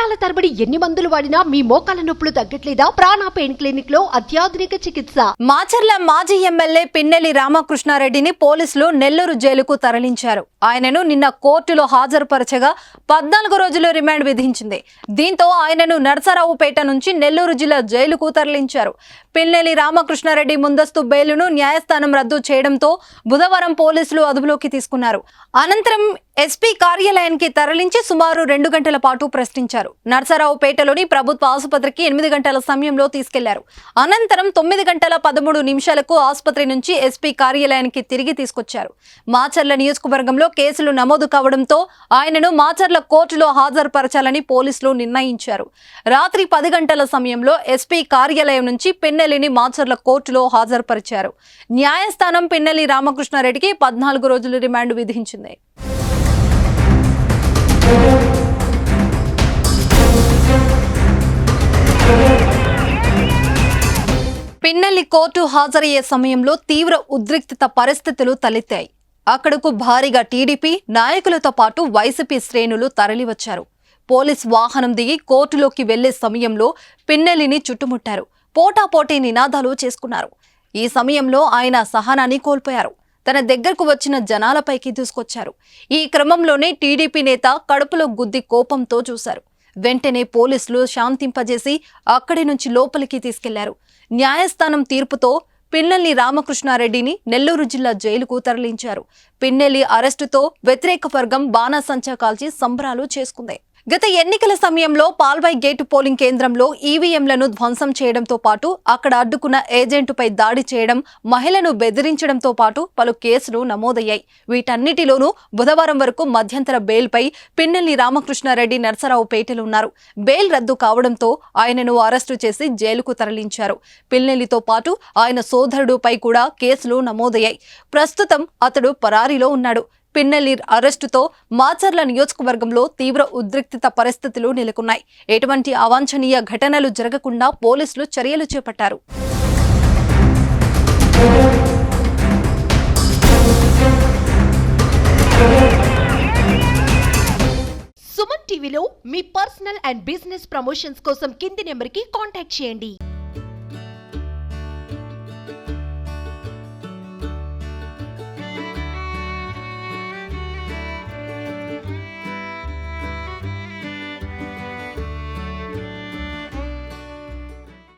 సంవత్సరాల తరబడి ఎన్ని మందులు వాడినా మీ మోకాల నొప్పులు తగ్గట్లేదా? ప్రాణ పెయిన్ క్లినిక్ లో అత్యాధునిక చికిత్స. మాచర్ల మాజీ ఎమ్మెల్యే పిన్నెల్లి రామకృష్ణారెడ్డిని పోలీసులు నెల్లూరు జైలుకు తరలించారు. ఆయనను నిన్న కోర్టులో హాజరుపరచగా 14 రోజులు రిమాండ్ విధించింది. దీంతో ఆయనను నర్సరావుపేట నుంచి నెల్లూరు జిల్లా జైలుకు తరలించారు. పిన్నెల్లి రామకృష్ణారెడ్డి ముందస్తు బెయిలును న్యాయస్థానం రద్దు చేయడంతో బుధవారం పోలీసులు అదుపులోకి తీసుకున్నారు. అనంతరం ఎస్పీ కార్యాలయానికి తరలించి సుమారు 2 గంటల పాటు ప్రశ్నించారు. నర్సరావుపేటలోని ప్రభుత్వ ఆసుపత్రికి 8 గంటల సమయంలో తీసుకెళ్లారు. అనంతరం 9 గంటల 13 నిమిషాలకు ఆసుపత్రి నుంచి ఎస్పీ కార్యాలయానికి తిరిగి తీసుకొచ్చారు. మాచర్ల నియోజకవర్గంలో కేసులు నమోదు కావడంతో ఆయనను మాచర్ల కోర్టులో హాజరుపరచాలని పోలీసులు నిర్ణయించారు. రాత్రి 10 గంటల సమయంలో ఎస్పీ కార్యాలయం నుంచి పిన్నెల్లిని మాచర్ల కోర్టులో హాజరుపరిచారు. న్యాయస్థానం పిన్నెల్లి రామకృష్ణారెడ్డికి 14 రోజులు రిమాండ్ విధించింది. పిన్నెల్లి కోర్టు హాజరయ్యే సమయంలో తీవ్ర ఉద్రిక్తత పరిస్థితులు తలెత్తాయి. అక్కడకు భారీగా టీడీపీ నాయకులతో పాటు వైసీపీ శ్రేణులు తరలివచ్చారు. పోలీస్ వాహనం దిగి కోర్టులోకి వెళ్లే సమయంలో పిన్నెల్లిని చుట్టుముట్టారు. పోటాపోటీ నినాదాలు చేసుకున్నారు. ఈ సమయంలో ఆయన సహనాన్ని కోల్పోయారు. తన దగ్గరకు వచ్చిన జనాలపైకి దూసుకొచ్చారు. ఈ క్రమంలోనే టీడీపీ నేత కడుపులో గుద్ది కోపంతో చూశారు. వెంటనే పోలీసులు శాంతింపజేసి అక్కడి నుంచి లోపలికి తీసుకెళ్లారు. న్యాయస్థానం తీర్పుతో పిన్నెల్లి రామకృష్ణారెడ్డిని నెల్లూరు జిల్లా జైలుకు తరలించారు. పిన్నెల్లి అరెస్టుతో వ్యతిరేక వర్గం బాణాసంచా కాల్చి సంబరాలు చేసుకుంది. గత ఎన్నికల సమయంలో పాల్వాయి గేటు పోలింగ్ కేంద్రంలో ఈవీఎంలను ధ్వంసం చేయడంతో పాటు అక్కడ అడ్డుకున్న ఏజెంటుపై దాడి చేయడం, మహిళను బెదిరించడంతో పాటు పలు కేసులు నమోదయ్యాయి. వీటన్నిటిలోనూ బుధవారం వరకు మధ్యంతర బెయిల్పై పిన్నెల్లి రామకృష్ణారెడ్డి నర్సరావుపేటలో ఉన్నారు. బెయిల్ రద్దు కావడంతో ఆయనను అరెస్టు చేసి జైలుకు తరలించారు. పిన్నెల్లితో పాటు ఆయన సోదరుడుపై కూడా కేసులు నమోదయ్యాయి. ప్రస్తుతం అతడు పరారీలో ఉన్నాడు. పిన్నెల్లి అరెస్టుతో మాచర్ల నియోజకవర్గంలో తీవ్ర ఉద్రిక్తత పరిస్థితులు నెలకొన్నాయి. ఎటువంటి అవాంఛనీయ ఘటనలు జరగకుండా పోలీసులు చర్యలు చేపట్టారు. సుమన్ టీవీలో మీ పర్సనల్ అండ్ బిజినెస్ ప్రమోషన్స్ కోసం కింది నెంబర్కి కాంటాక్ట్ చేయండి.